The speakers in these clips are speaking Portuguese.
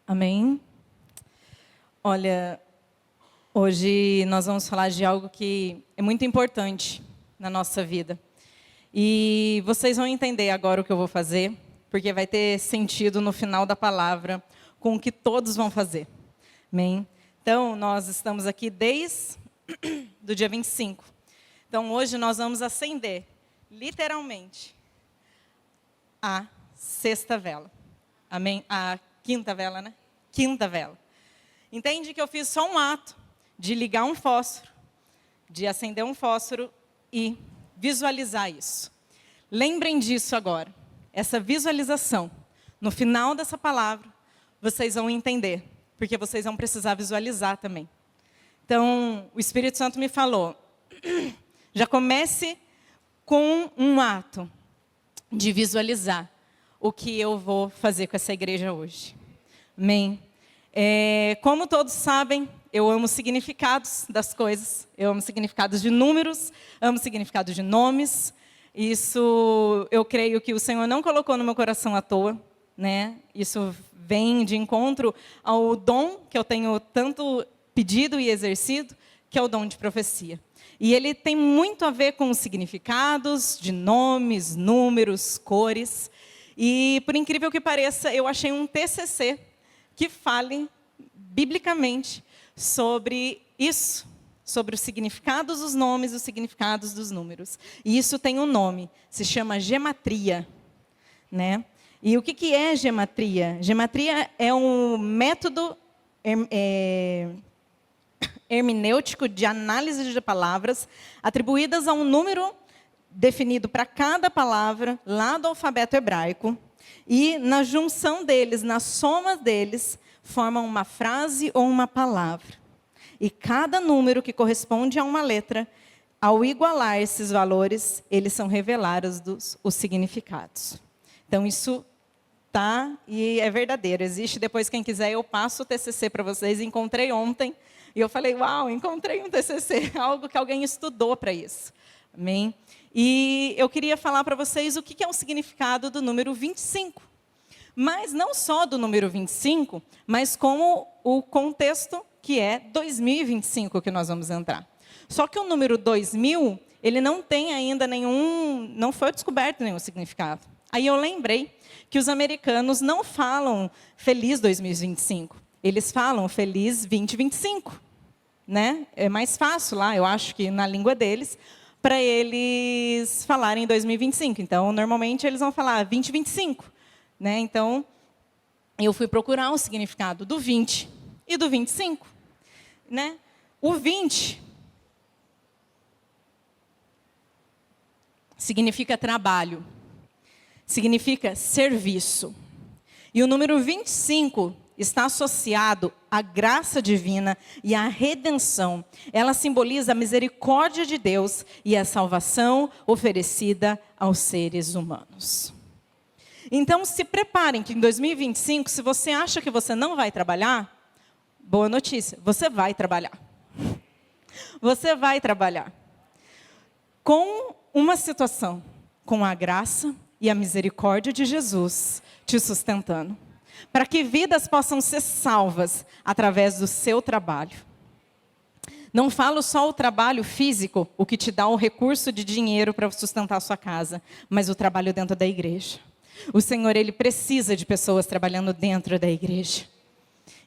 Amém? Olha, hoje nós vamos falar de algo que é muito importante na nossa vida. E vocês vão entender agora o que eu vou fazer, porque vai ter sentido no final da palavra com o que todos vão fazer. Amém? Então, nós estamos aqui desde do dia 25. Então, hoje nós vamos acender, literalmente, a sexta vela. Amém? A quinta vela, né? Quinta vela. Entende que eu fiz só um ato de ligar um fósforo, de acender um fósforo e visualizar isso. Lembrem disso agora. Essa visualização. No final dessa palavra, vocês vão entender. Porque vocês vão precisar visualizar também. Então, o Espírito Santo me falou. Já comece com um ato de visualizar o que eu vou fazer com essa igreja hoje. Amém? Como todos sabem, eu amo significados das coisas. Eu amo significados de números, amo significados de nomes. Isso eu creio que o Senhor não colocou no meu coração à toa, né? Isso vem de encontro ao dom que eu tenho tanto pedido e exercido, que é o dom de profecia. E ele tem muito a ver com os significados de nomes, números, cores. E, por incrível que pareça, eu achei um TCC que fale, biblicamente, sobre isso, sobre os significados dos nomes e os significados dos números. E isso tem um nome, se chama gematria, né? E o que é gematria? Gematria é um método hermenêutico de análise de palavras atribuídas a um número definido para cada palavra lá do alfabeto hebraico, e na junção deles, na soma deles, formam uma frase ou uma palavra. E cada número que corresponde a uma letra, ao igualar esses valores, eles são revelados os significados. Então, isso tá e é verdadeiro. Existe, depois, quem quiser, eu passo o TCC para vocês. Encontrei ontem, e eu falei, uau, encontrei um TCC, algo que alguém estudou para isso. Amém? E eu queria falar para vocês o que é o significado do número 25. Mas não só do número 25, mas como o contexto que é 2025 que nós vamos entrar. Só que o número 2000, ele não tem ainda não foi descoberto nenhum significado. Aí eu lembrei que os americanos não falam Feliz 2025. Eles falam Feliz 2025. Né? É mais fácil lá, eu acho que na língua deles, para eles falarem 2025. Então, normalmente, eles vão falar 2025. Né? Então, eu fui procurar o significado do 20 e do 25. Né? O 20 significa trabalho, significa serviço. E o número 25 está associado à graça divina e à redenção. Ela simboliza a misericórdia de Deus e a salvação oferecida aos seres humanos. Então, se preparem que em 2025, se você acha que você não vai trabalhar, boa notícia, você vai trabalhar. Você vai trabalhar. Com uma situação, com a graça e a misericórdia de Jesus te sustentando. Para que vidas possam ser salvas através do seu trabalho. Não falo só o trabalho físico, o que te dá o recurso de dinheiro para sustentar a sua casa, mas o trabalho dentro da igreja. O Senhor, Ele precisa de pessoas trabalhando dentro da igreja.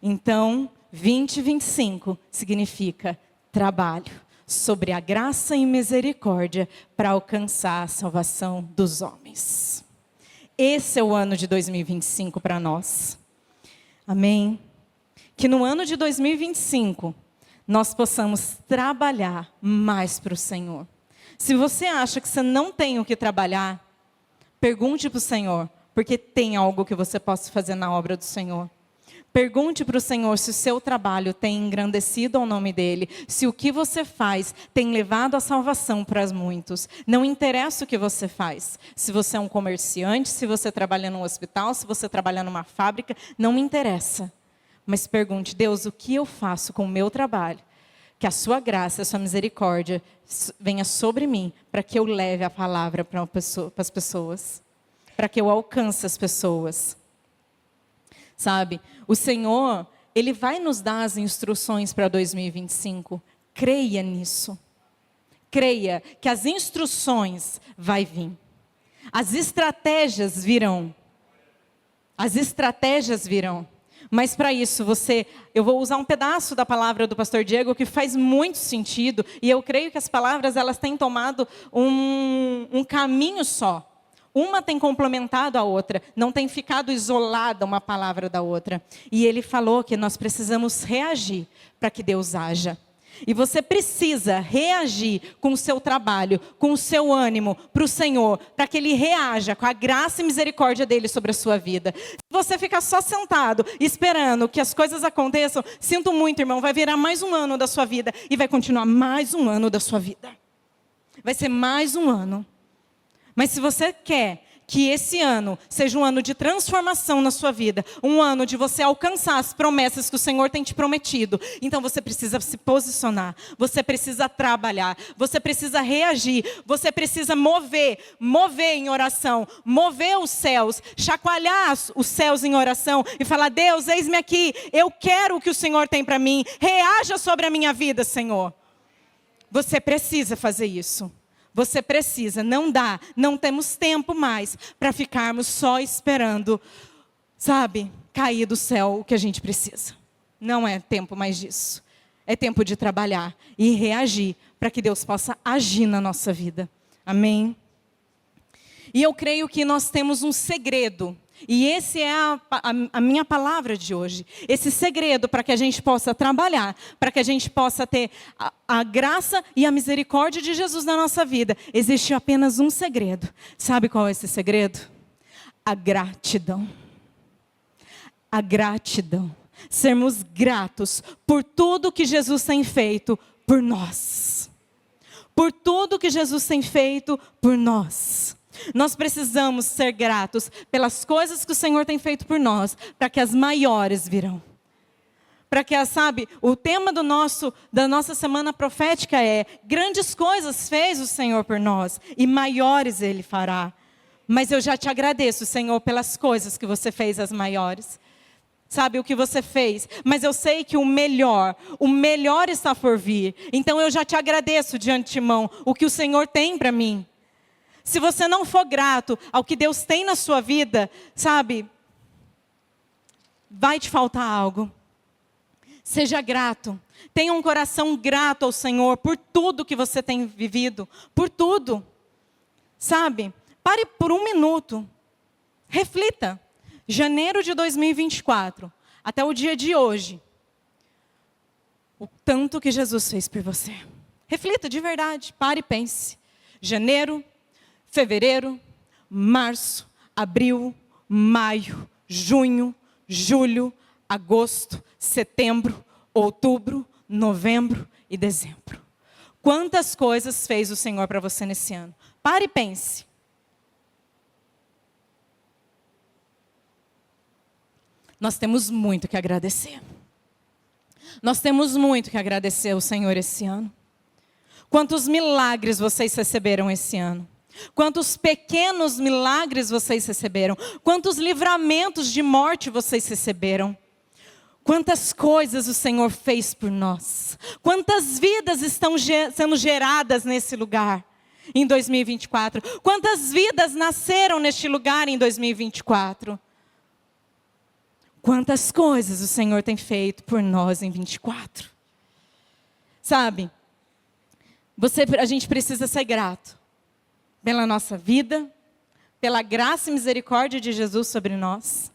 Então, 2025 significa trabalho sobre a graça e misericórdia para alcançar a salvação dos homens. Esse é o ano de 2025 para nós. Amém? Que no ano de 2025, nós possamos trabalhar mais para o Senhor. Se você acha que você não tem o que trabalhar, pergunte para o Senhor, porque tem algo que você possa fazer na obra do Senhor. Pergunte para o Senhor se o seu trabalho tem engrandecido ao nome dEle, se o que você faz tem levado a salvação para muitos. Não interessa o que você faz. Se você é um comerciante, se você trabalha num hospital, se você trabalha numa fábrica, não me interessa. Mas pergunte, Deus, o que eu faço com o meu trabalho? Que a sua graça, a sua misericórdia venha sobre mim, para que eu leve a palavra para as pessoas, para que eu alcance as pessoas. sabe? O Senhor, Ele vai nos dar as instruções para 2025. Creia nisso. Creia que as instruções vai vir. As estratégias virão. As estratégias virão. Mas para isso, eu vou usar um pedaço da palavra do pastor Diego que faz muito sentido, e eu creio que as palavras elas têm tomado um caminho só. Uma tem complementado a outra, não tem ficado isolada uma palavra da outra. E ele falou que nós precisamos reagir para que Deus haja. E você precisa reagir com o seu trabalho, com o seu ânimo para o Senhor, para que Ele reaja com a graça e misericórdia dEle sobre a sua vida. Se você ficar só sentado, esperando que as coisas aconteçam, sinto muito, irmão, vai virar mais um ano da sua vida e vai continuar mais um ano da sua vida. Vai ser mais um ano. Mas se você quer que esse ano seja um ano de transformação na sua vida, um ano de você alcançar as promessas que o Senhor tem te prometido, então você precisa se posicionar, você precisa trabalhar, você precisa reagir, você precisa mover em oração, mover os céus, chacoalhar os céus em oração e falar: Deus, eis-me aqui, eu quero o que o Senhor tem para mim, reaja sobre a minha vida, Senhor. Você precisa fazer isso. Você precisa, não temos tempo mais para ficarmos só esperando, sabe, cair do céu o que a gente precisa. Não é tempo mais disso. É tempo de trabalhar e reagir para que Deus possa agir na nossa vida. Amém? E eu creio que nós temos um segredo. E esse é a minha palavra de hoje. Esse segredo para que a gente possa trabalhar, para que a gente possa ter a graça e a misericórdia de Jesus na nossa vida. Existe apenas um segredo. Sabe qual é esse segredo? A gratidão. A gratidão. Sermos gratos por tudo que Jesus tem feito por nós. Por tudo que Jesus tem feito por nós. Nós precisamos ser gratos pelas coisas que o Senhor tem feito por nós, para que as maiores virão. Para que, sabe, o tema da nossa semana profética é: grandes coisas fez o Senhor por nós, e maiores Ele fará. Mas eu já te agradeço, Senhor, pelas coisas que você fez, as maiores. Sabe o que você fez, mas eu sei que o melhor está por vir. Então eu já te agradeço de antemão o que o Senhor tem para mim. Se você não for grato ao que Deus tem na sua vida, sabe, vai te faltar algo. Seja grato. Tenha um coração grato ao Senhor por tudo que você tem vivido. Por tudo. Sabe, pare por um minuto. Reflita. Janeiro de 2024, até o dia de hoje. O tanto que Jesus fez por você. Reflita de verdade. Pare e pense. Janeiro, fevereiro, março, abril, maio, junho, julho, agosto, setembro, outubro, novembro e dezembro. Quantas coisas fez o Senhor para você nesse ano? Pare e pense. Nós temos muito que agradecer. Nós temos muito que agradecer ao Senhor esse ano. Quantos milagres vocês receberam esse ano? Quantos pequenos milagres vocês receberam? Quantos livramentos de morte vocês receberam? Quantas coisas o Senhor fez por nós? Quantas vidas estão sendo geradas nesse lugar em 2024? Quantas vidas nasceram neste lugar em 2024? Quantas coisas o Senhor tem feito por nós em 24? Sabe, a gente precisa ser grato pela nossa vida, pela graça e misericórdia de Jesus sobre nós.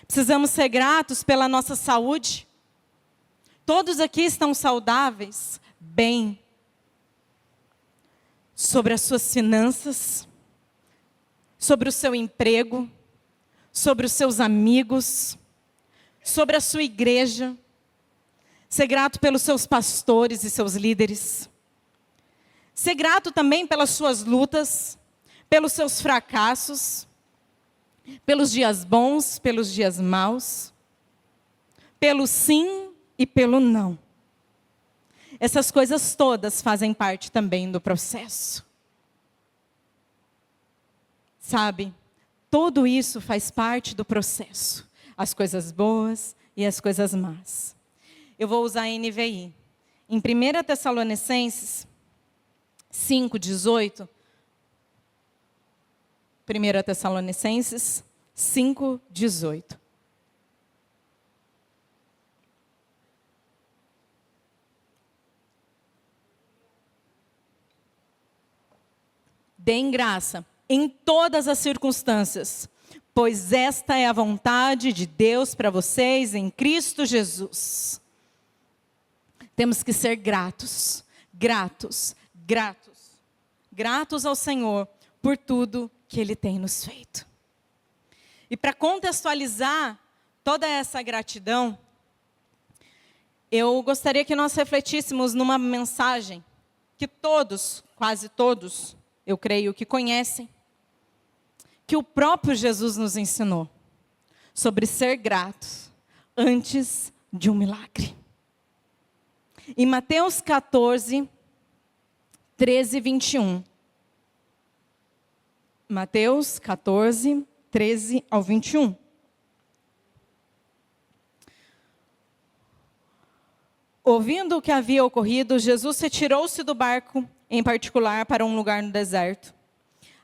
Precisamos ser gratos pela nossa saúde. Todos aqui estão saudáveis, bem. Sobre as suas finanças, sobre o seu emprego, sobre os seus amigos, sobre a sua igreja. Ser grato pelos seus pastores e seus líderes. Ser grato também pelas suas lutas, pelos seus fracassos, pelos dias bons, pelos dias maus, pelo sim e pelo não. Essas coisas todas fazem parte também do processo. Sabe, tudo isso faz parte do processo. as coisas boas e as coisas más. Eu vou usar a NVI. Em 1 Tessalonicenses 5:18, 1 Tessalonicenses 5:18. Deem graça em todas as circunstâncias, pois esta é a vontade de Deus para vocês em Cristo Jesus. Temos que ser gratos, gratos, gratos, gratos ao Senhor por tudo que Ele tem nos feito. E para contextualizar toda essa gratidão, eu gostaria que nós refletíssemos numa mensagem que todos, quase todos, eu creio que conhecem, que o próprio Jesus nos ensinou, sobre ser gratos antes de um milagre. Em Mateus 14, 13, 21. Mateus 14, 13 ao 21. Ouvindo o que havia ocorrido, Jesus retirou-se do barco, em particular, para um lugar no deserto.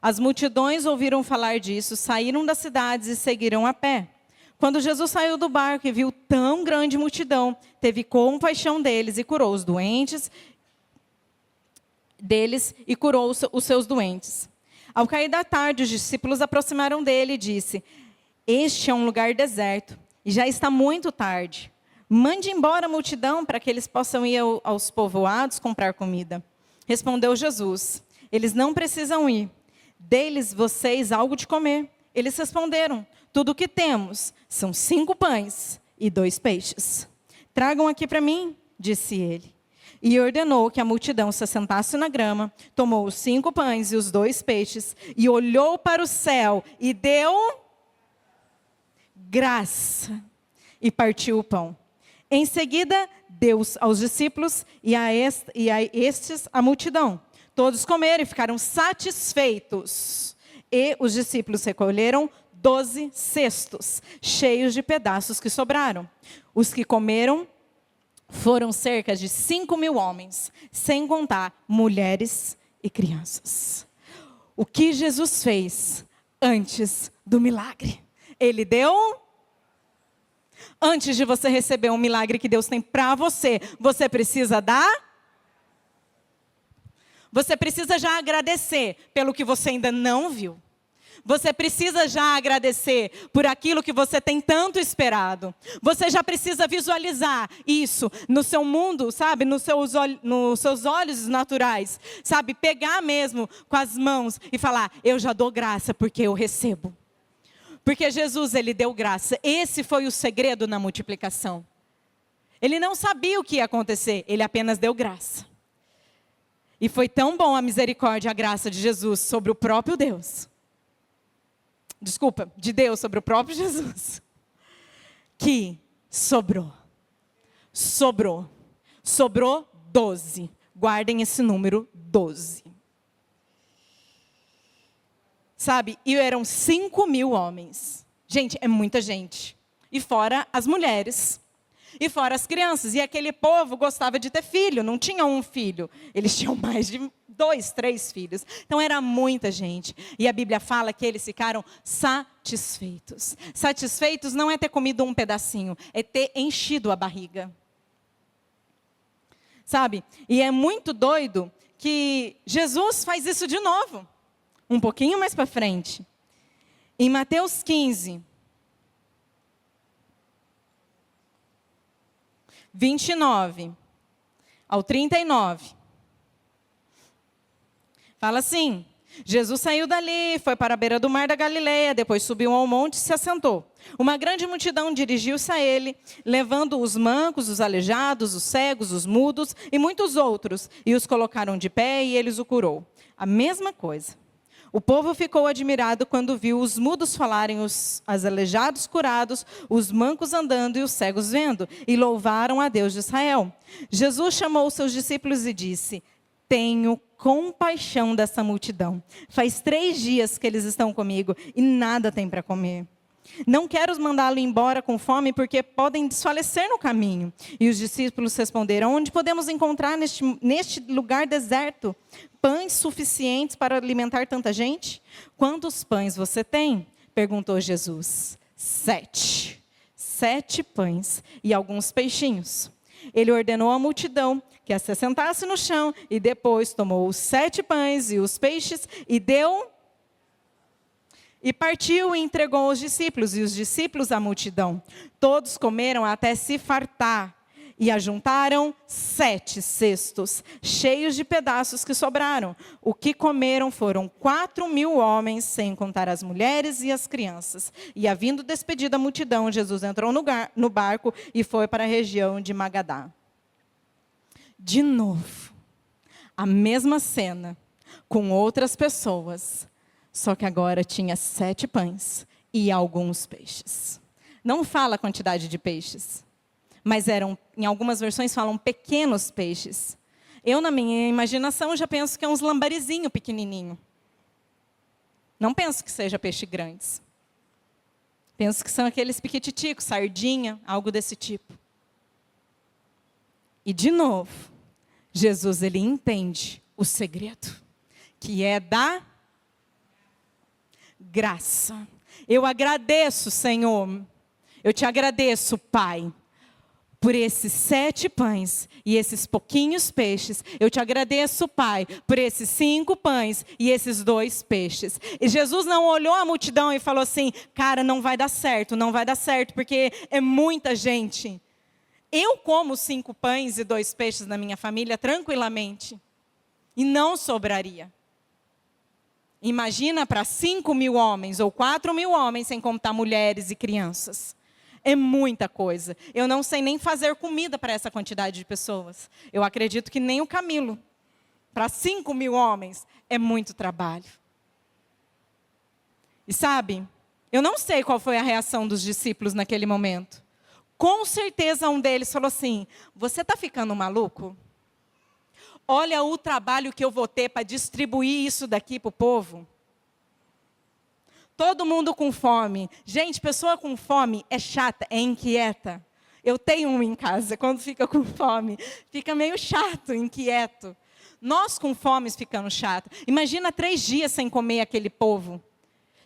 As multidões ouviram falar disso, saíram das cidades e seguiram a pé. Quando Jesus saiu do barco e viu tão grande multidão, teve compaixão deles e curou os doentes deles e curou os seus doentes. Ao cair da tarde, os discípulos aproximaram dele e disse: este é um lugar deserto e já está muito tarde. Mande embora a multidão para que eles possam ir aos povoados comprar comida. Respondeu Jesus: eles não precisam ir. Dê-lhes vocês algo de comer. Eles responderam: tudo o que temos são 5 pães e 2 peixes. Tragam aqui para mim, disse ele. E ordenou que a multidão se assentasse na grama, tomou os 5 pães e os 2 peixes, e olhou para o céu e deu graça, e partiu o pão. Em seguida, deu aos discípulos e a estes a multidão. Todos comeram e ficaram satisfeitos. E os discípulos recolheram 12 cestos, cheios de pedaços que sobraram. Os que comeram foram cerca de 5.000 homens, sem contar mulheres e crianças. O que Jesus fez antes do milagre? Ele deu. Antes de você receber um milagre que Deus tem para você, você precisa dar. Você precisa já agradecer pelo que você ainda não viu. Você precisa já agradecer por aquilo que você tem tanto esperado. Você já precisa visualizar isso no seu mundo, sabe? Nos seus olhos naturais. Sabe? Pegar mesmo com as mãos e falar: eu já dou graça porque eu recebo. Porque Jesus, Ele deu graça. Esse foi o segredo na multiplicação. Ele não sabia o que ia acontecer, Ele apenas deu graça. E foi tão bom a misericórdia e a graça de Jesus sobre o próprio Deus. Desculpa, de Deus sobre o próprio Jesus. Que sobrou. Sobrou. Sobrou 12. Guardem esse número 12. Sabe, e eram 5.000 homens. Gente, é muita gente. E fora as mulheres. E fora as crianças. E aquele povo gostava de ter filho, não tinha um filho. Eles tinham mais de 2, 3 filhos. Então era muita gente. E a Bíblia fala que eles ficaram satisfeitos. Satisfeitos não é ter comido um pedacinho, é ter enchido a barriga. Sabe? E é muito doido que Jesus faz isso de novo. Um pouquinho mais para frente. Em Mateus 15, 29 ao 39. Fala assim: Jesus saiu dali, foi para a beira do mar da Galileia, depois subiu ao monte e se assentou. Uma grande multidão dirigiu-se a ele, levando os mancos, os aleijados, os cegos, os mudos e muitos outros, e os colocaram de pé e eles o curou. A mesma coisa. O povo ficou admirado quando viu os mudos falarem, os aleijados curados, os mancos andando e os cegos vendo, e louvaram a Deus de Israel. Jesus chamou os seus discípulos e disse: tenho compaixão dessa multidão. Faz 3 dias que eles estão comigo e nada têm para comer. Não quero mandá-lo embora com fome, porque podem desfalecer no caminho. E os discípulos responderam: onde podemos encontrar neste lugar deserto pães suficientes para alimentar tanta gente? Quantos pães você tem? Perguntou Jesus. 7. 7 pães e alguns peixinhos. Ele ordenou à multidão que se assentasse no chão e depois tomou os 7 pães e os peixes e deu... E partiu e entregou aos discípulos, e os discípulos à multidão. Todos comeram até se fartar, e ajuntaram 7 cestos, cheios de pedaços que sobraram. O que comeram foram 4.000 homens, sem contar as mulheres e as crianças. E havendo despedido a multidão, Jesus entrou no barco e foi para a região de Magadá. De novo, a mesma cena, com outras pessoas. Só que agora tinha 7 pães e alguns peixes. Não fala a quantidade de peixes, mas em algumas versões falam pequenos peixes. Eu, na minha imaginação, já penso que é uns lambarizinho pequenininho. Não penso que seja peixe grandes. Penso que são aqueles piquititicos, sardinha, algo desse tipo. E, de novo, Jesus, ele entende o segredo, que é da graça. Eu agradeço, Senhor. Eu te agradeço, Pai, por esses 7 pães e esses pouquinhos peixes. Eu te agradeço, Pai, por esses 5 pães e esses 2 peixes. E Jesus não olhou a multidão e falou assim: cara, não vai dar certo, porque é muita gente. Eu como 5 pães e 2 peixes na minha família tranquilamente. E não sobraria. Imagina para 5.000 homens ou 4.000 homens, sem contar mulheres e crianças. É muita coisa. Eu não sei nem fazer comida para essa quantidade de pessoas. Eu acredito que nem o Camilo. Para 5.000 homens é muito trabalho. E sabe, eu não sei qual foi a reação dos discípulos naquele momento. Com certeza um deles falou assim: você está ficando maluco? Olha o trabalho que eu vou ter para distribuir isso daqui para o povo. Todo mundo com fome. Gente, pessoa com fome é chata, é inquieta. Eu tenho um em casa, quando fica com fome, fica meio chato, inquieto. Nós com fome ficamos chato. Imagina 3 dias sem comer aquele povo.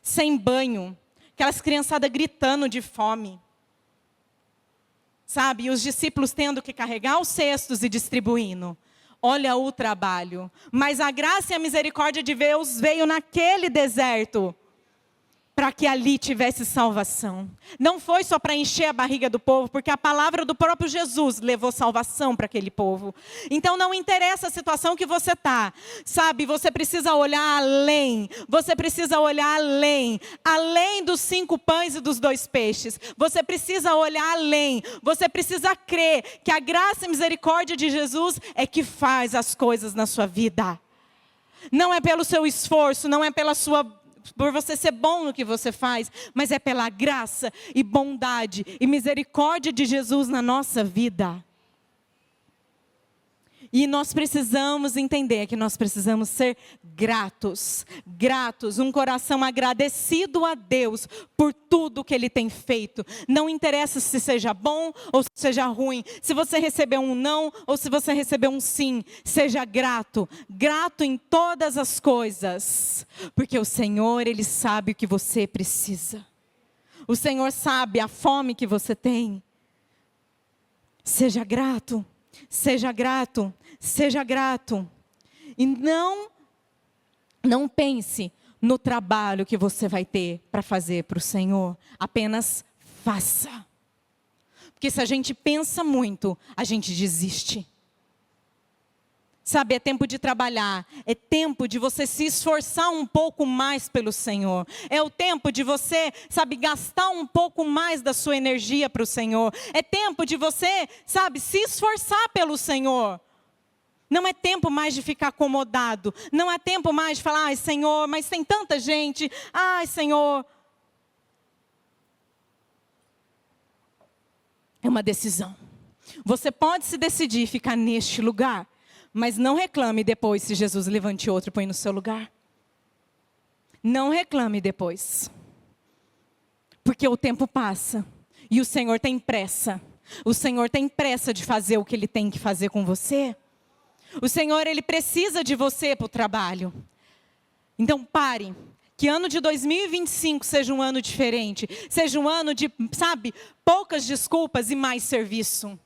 Sem banho. Aquelas criançadas gritando de fome. Sabe, e os discípulos tendo que carregar os cestos e distribuindo. Olha o trabalho. Mas a graça e a misericórdia de Deus veio naquele deserto, para que ali tivesse salvação. Não foi só para encher a barriga do povo, porque a palavra do próprio Jesus levou salvação para aquele povo. Então não interessa a situação que você está, sabe, você precisa olhar além, além dos 5 pães e dos 2 peixes, você precisa olhar além, você precisa crer que a graça e misericórdia de Jesus é que faz as coisas na sua vida. Não é pelo seu esforço, não é por você ser bom no que você faz, mas é pela graça e bondade e misericórdia de Jesus na nossa vida. E nós precisamos entender que nós precisamos ser gratos, um coração agradecido a Deus por tudo que Ele tem feito. Não interessa se seja bom ou se seja ruim, se você recebeu um não ou se você recebeu um sim, seja grato em todas as coisas, porque o Senhor, Ele sabe o que você precisa. O Senhor sabe a fome que você tem. Seja grato. Seja grato. E não pense no trabalho que você vai ter para fazer para o Senhor. Apenas faça. Porque se a gente pensa muito, a gente desiste. Sabe, é tempo de trabalhar, é tempo de você se esforçar um pouco mais pelo Senhor. É o tempo de você, sabe, gastar um pouco mais da sua energia para o Senhor. É tempo de você, sabe, se esforçar pelo Senhor. Não é tempo mais de ficar acomodado. Não é tempo mais de falar: ai, Senhor, mas tem tanta gente. Ai, Senhor. É uma decisão. Você pode se decidir ficar neste lugar, mas não reclame depois se Jesus levante outro e põe no seu lugar. Não reclame depois. Porque o tempo passa e o Senhor tem pressa. O Senhor tem pressa de fazer o que Ele tem que fazer com você. O Senhor, Ele precisa de você para o trabalho. Então pare, que ano de 2025 seja um ano diferente. Seja um ano de, poucas desculpas e mais serviço.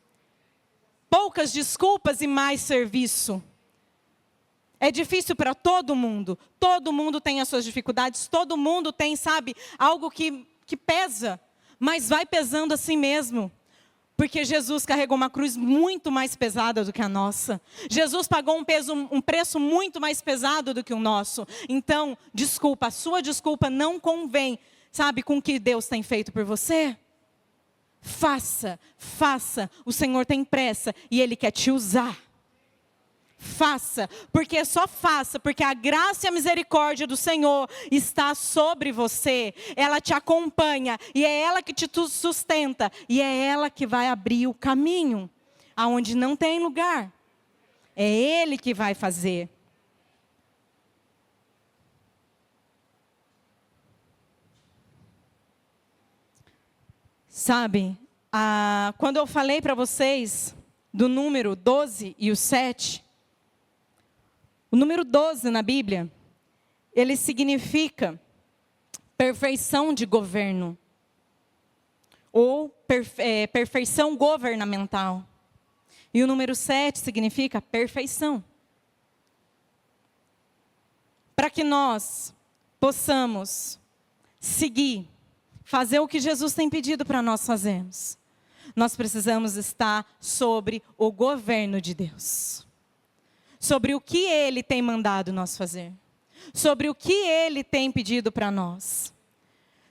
Poucas desculpas e mais serviço. É difícil para todo mundo tem as suas dificuldades, todo mundo tem, algo que pesa, mas vai pesando assim mesmo. Porque Jesus carregou uma cruz muito mais pesada do que a nossa. Jesus pagou um preço muito mais pesado do que o nosso. Então, a sua desculpa não convém, com o que Deus tem feito por você. Faça, o Senhor tem pressa e Ele quer te usar. Faça, porque a graça e a misericórdia do Senhor está sobre você, ela te acompanha, e é ela que te sustenta, e é ela que vai abrir o caminho, aonde não tem lugar, é Ele que vai fazer. Quando eu falei para vocês do número 12 e o 7, o número 12 na Bíblia, ele significa perfeição de governo, ou perfeição governamental. E o número 7 significa perfeição. Para que nós possamos seguir, fazer o que Jesus tem pedido para nós fazermos, nós precisamos estar sobre o governo de Deus. Sobre o que Ele tem mandado nós fazer. Sobre o que Ele tem pedido para nós.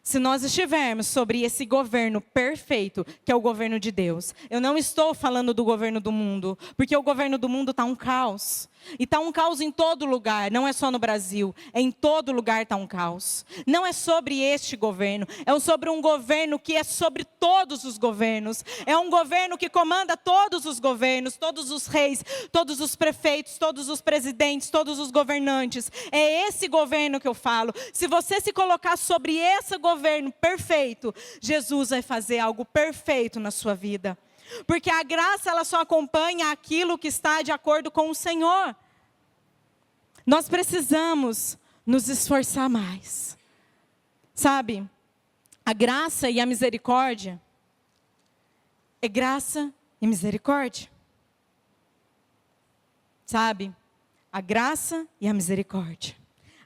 Se nós estivermos sobre esse governo perfeito, que é o governo de Deus. Eu não estou falando do governo do mundo, porque o governo do mundo está um caos. E está um caos em todo lugar, não é só no Brasil, em todo lugar está um caos. Não é sobre este governo, é sobre um governo que é sobre todos os governos. É um governo que comanda todos os governos, todos os reis, todos os prefeitos, todos os presidentes, todos os governantes. É esse governo que eu falo. Se você se colocar sobre esse governo perfeito, Jesus vai fazer algo perfeito na sua vida. Porque a graça, ela só acompanha aquilo que está de acordo com o Senhor. Nós precisamos nos esforçar mais. A graça e a misericórdia é graça e misericórdia. A graça e a misericórdia.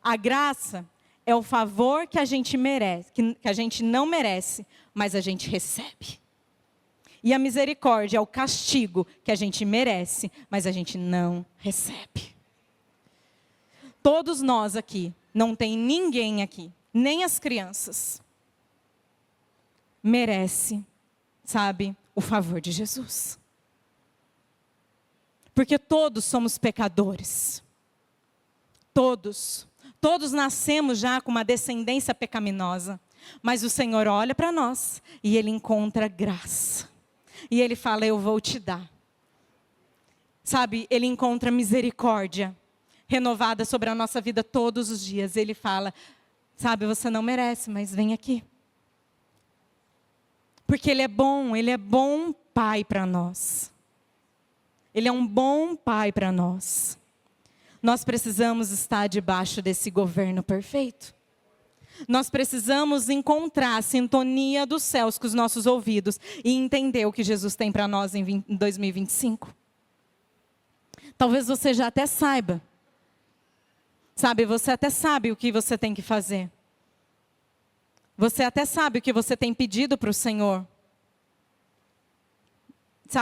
A graça é o favor que a gente merece, que a gente não merece, mas a gente recebe. E a misericórdia é o castigo que a gente merece, mas a gente não recebe. Todos nós aqui, não tem ninguém aqui, nem as crianças, merece, o favor de Jesus. Porque todos somos pecadores. Todos nascemos já com uma descendência pecaminosa. Mas o Senhor olha para nós e Ele encontra graça. E Ele fala, eu vou te dar. Ele encontra misericórdia renovada sobre a nossa vida todos os dias. Ele fala, você não merece, mas vem aqui. Porque Ele é bom Pai para nós. Ele é um bom Pai para nós. Nós precisamos estar debaixo desse governo perfeito. Nós precisamos encontrar a sintonia dos céus com os nossos ouvidos e entender o que Jesus tem para nós em 2025. Talvez você já até saiba. Você até sabe o que você tem que fazer. Você até sabe o que você tem pedido para o Senhor.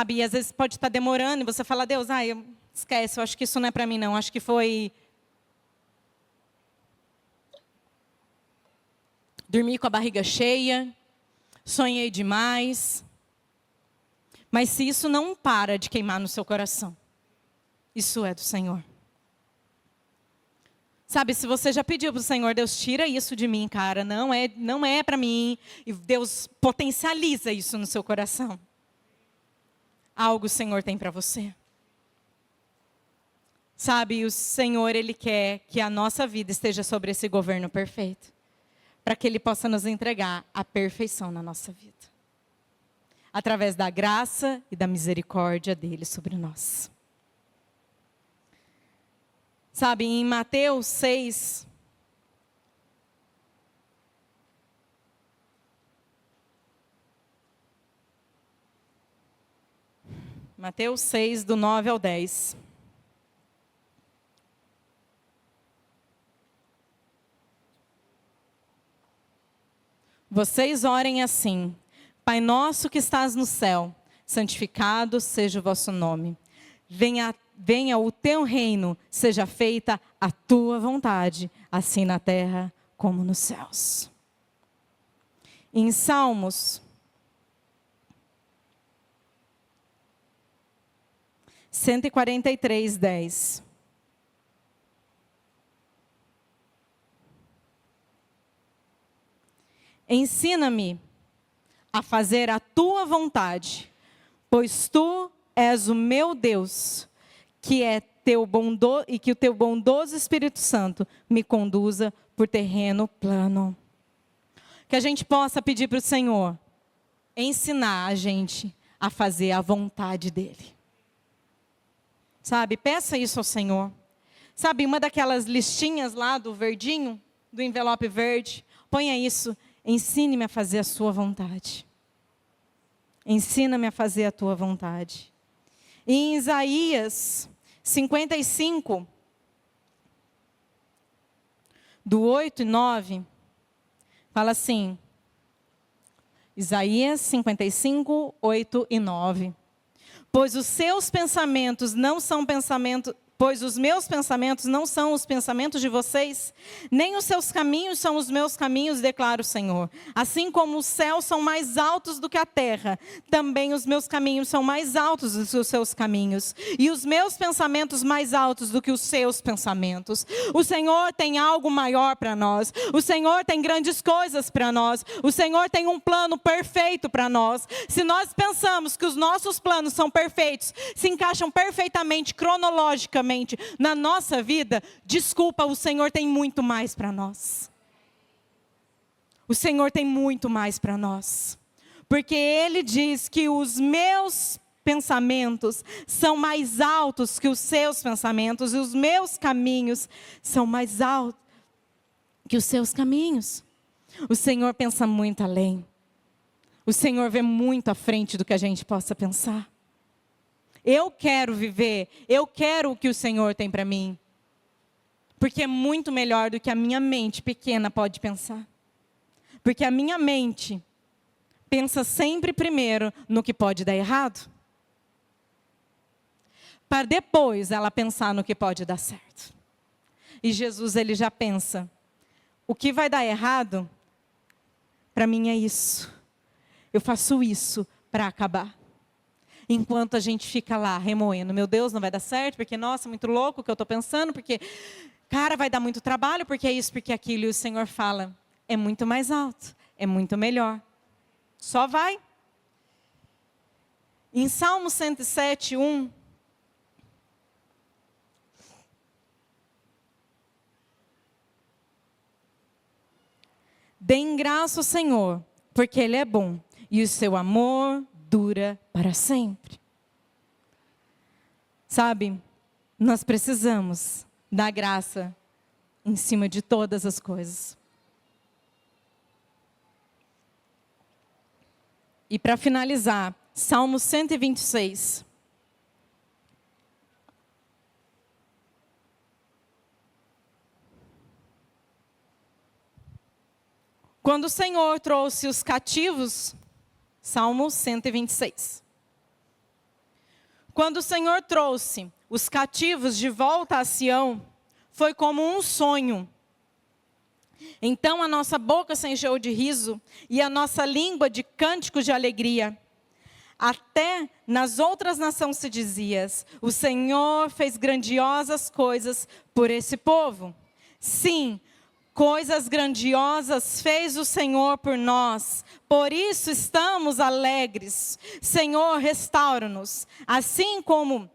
E às vezes pode estar demorando e você fala, Deus, esquece, eu acho que isso não é para mim não, acho que foi... Dormi com a barriga cheia, sonhei demais. Mas se isso não para de queimar no seu coração, isso é do Senhor. Se você já pediu para o Senhor, Deus, tira isso de mim, cara, não é para mim. E Deus potencializa isso no seu coração. Algo o Senhor tem para você. O Senhor, Ele quer que a nossa vida esteja sobre esse governo perfeito. para que Ele possa nos entregar a perfeição na nossa vida. Através da graça e da misericórdia dEle sobre nós. Sabe, em Mateus 6, do 9 ao 10. Vocês orem assim: Pai nosso que estás no céu, santificado seja o vosso nome. Venha o teu reino, seja feita a tua vontade, assim na terra como nos céus. Em Salmos 143, 10. Ensina-me a fazer a tua vontade, pois tu és o meu Deus, que o teu bondoso Espírito Santo me conduza por terreno plano. Que a gente possa pedir para o Senhor ensinar a gente a fazer a vontade dEle. Sabe, peça isso ao Senhor. Sabe, uma daquelas listinhas lá do verdinho, do envelope verde, ponha isso: ensine-me a fazer a sua vontade. Ensina-me a fazer a tua vontade. E em Isaías 55, do 8 e 9, fala assim, Isaías 55, 8 e 9. Pois os seus pensamentos não são pensamentos... Pois os meus pensamentos não são os pensamentos de vocês, nem os seus caminhos são os meus caminhos, declara o Senhor. Assim como os céus são mais altos do que a terra, também os meus caminhos são mais altos do que os seus caminhos, e os meus pensamentos mais altos do que os seus pensamentos. O Senhor tem algo maior para nós, o Senhor tem grandes coisas para nós, o Senhor tem um plano perfeito para nós. Se nós pensamos que os nossos planos são perfeitos, se encaixam perfeitamente, cronologicamente, na nossa vida, desculpa, o Senhor tem muito mais para nós. O Senhor tem muito mais para nós. Porque Ele diz que os meus pensamentos são mais altos que os seus pensamentos, e os meus caminhos são mais altos que os seus caminhos. O Senhor pensa muito além. O Senhor vê muito à frente do que a gente possa pensar. Eu quero viver, eu quero o que o Senhor tem para mim. Porque é muito melhor do que a minha mente pequena pode pensar. Porque a minha mente pensa sempre primeiro no que pode dar errado, para depois ela pensar no que pode dar certo. E Jesus, Ele já pensa, o que vai dar errado, para mim é isso. Eu faço isso para acabar. Enquanto a gente fica lá remoendo, meu Deus, não vai dar certo, porque, nossa, muito louco o que eu estou pensando, porque, cara, vai dar muito trabalho, porque é isso, porque é aquilo. E o Senhor fala, é muito mais alto, é muito melhor. Só vai. Em Salmo 107, 1. Deem graça ao Senhor, porque Ele é bom, e o seu amor dura para sempre. Sabe, nós precisamos da graça em cima de todas as coisas. E para finalizar, Salmo 126. Quando o Senhor trouxe os cativos, Salmo 126. Quando o Senhor trouxe os cativos de volta a Sião, foi como um sonho. Então a nossa boca se encheu de riso e a nossa língua de cânticos de alegria. Até nas outras nações se dizia, o Senhor fez grandiosas coisas por esse povo. Sim, coisas grandiosas fez o Senhor por nós, por isso estamos alegres. Senhor, restaura-nos, assim como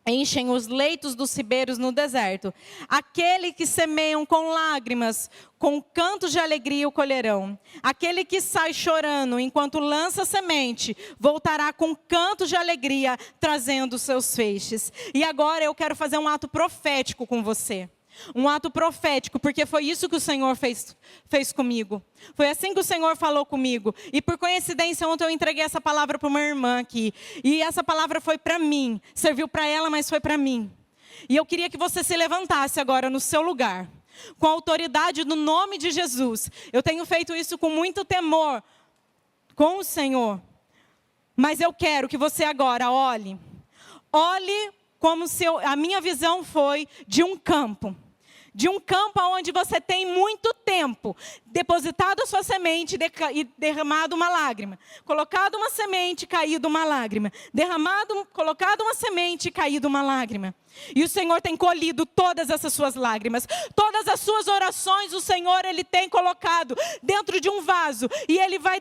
enchem os leitos dos ribeiros no deserto. Aquele que semeiam com lágrimas, com cantos de alegria o colherão. Aquele que sai chorando enquanto lança semente, voltará com cantos de alegria, trazendo os seus feixes. E agora eu quero fazer um ato profético com você. Um ato profético, porque foi isso que o Senhor fez comigo. Foi assim que o Senhor falou comigo. E por coincidência, ontem eu entreguei essa palavra para uma irmã aqui. E essa palavra foi para mim. Serviu para ela, mas foi para mim. E eu queria que você se levantasse agora no seu lugar, com a autoridade do nome de Jesus. Eu tenho feito isso com muito temor com o Senhor. Mas eu quero que você agora olhe como se a minha visão foi de um campo. De um campo onde você tem muito tempo depositado a sua semente e derramado uma lágrima. Colocado uma semente e caído uma lágrima. Colocado uma semente e caído uma lágrima. E o Senhor tem colhido todas essas suas lágrimas. Todas as suas orações, o Senhor, Ele tem colocado dentro de um vaso. E Ele vai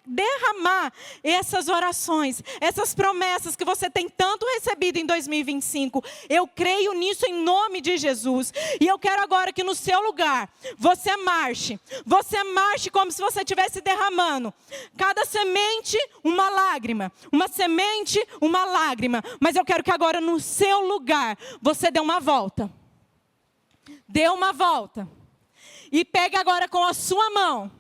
derramar essas orações, essas promessas que você tem tanto recebido em 2025. Eu creio nisso em nome de Jesus. E eu quero agora que no seu lugar, você marche como se você estivesse derramando. Cada semente, uma lágrima. Uma semente, uma lágrima. Mas eu quero que agora no seu lugar, você dê uma volta. Dê uma volta. E pegue agora com a sua mão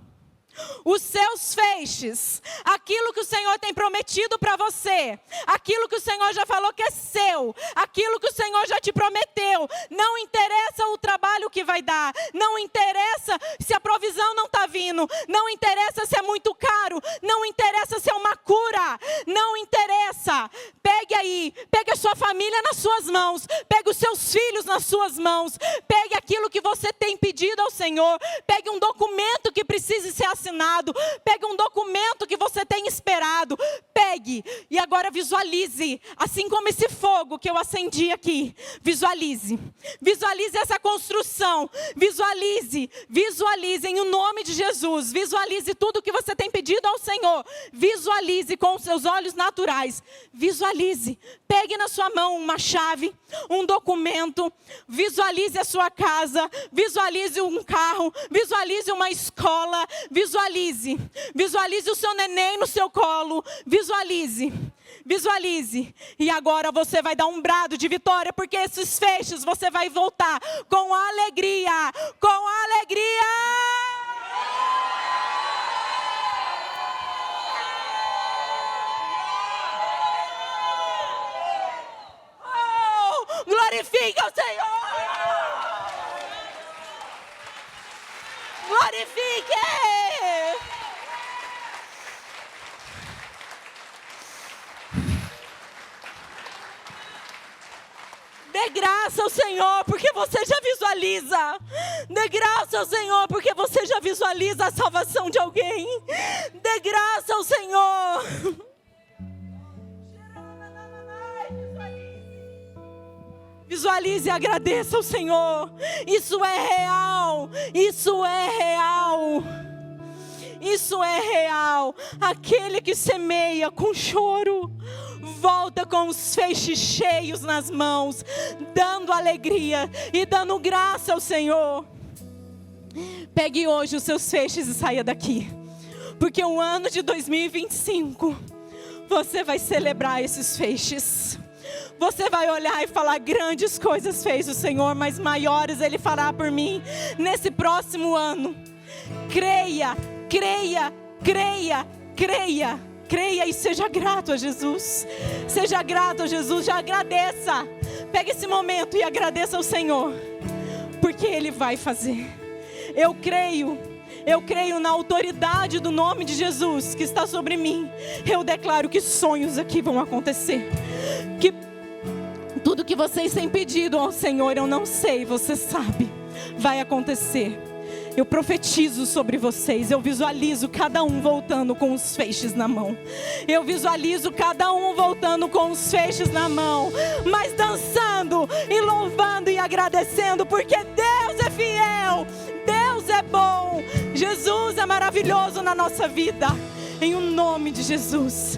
os seus feixes, aquilo que o Senhor tem prometido para você, aquilo que o Senhor já falou que é seu, aquilo que o Senhor já te prometeu. Não interessa o trabalho que vai dar, não interessa se a provisão não está vindo, não interessa se é muito caro, não interessa se é uma cura, não interessa. Pegue a sua família nas suas mãos, pegue os seus filhos nas suas mãos, pegue aquilo que você tem pedido ao Senhor, pegue um documento que precise ser assinado, pegue um documento que você tem esperado, pegue e agora visualize, assim como esse fogo que eu acendi aqui, visualize essa construção, visualize em o nome de Jesus, visualize tudo que você tem pedido ao Senhor, visualize com os seus olhos naturais, visualize, pegue na sua mão uma chave, um documento, visualize a sua casa, visualize um carro, visualize uma escola, visualize o seu neném no seu colo, visualize. E agora você vai dar um brado de vitória, porque esses feixes você vai voltar com alegria, Glorifique ao Senhor! Glorifique! Dê graça ao Senhor, porque você já visualiza. Dê graça ao Senhor, porque você já visualiza a salvação de alguém. Dê graça ao Senhor. Visualize e agradeça ao Senhor. Isso é real. Aquele que semeia com choro, volta com os feixes cheios nas mãos, dando alegria e dando graça ao Senhor. Pegue hoje os seus feixes e saia daqui, porque o ano de 2025, você vai celebrar esses feixes. Você vai olhar e falar: grandes coisas fez o Senhor, mas maiores Ele fará por mim nesse próximo ano. Creia e seja grato a Jesus. Já agradeça. Pegue esse momento e agradeça ao Senhor, porque Ele vai fazer. Eu creio na autoridade do nome de Jesus que está sobre mim. Eu declaro que sonhos aqui vão acontecer, que tudo que vocês têm pedido ao Senhor, eu não sei, você sabe, vai acontecer. Eu profetizo sobre vocês, eu visualizo cada um voltando com os feixes na mão. Mas dançando e louvando e agradecendo, porque Deus é fiel, Deus é bom, Jesus é maravilhoso na nossa vida. Em o nome de Jesus,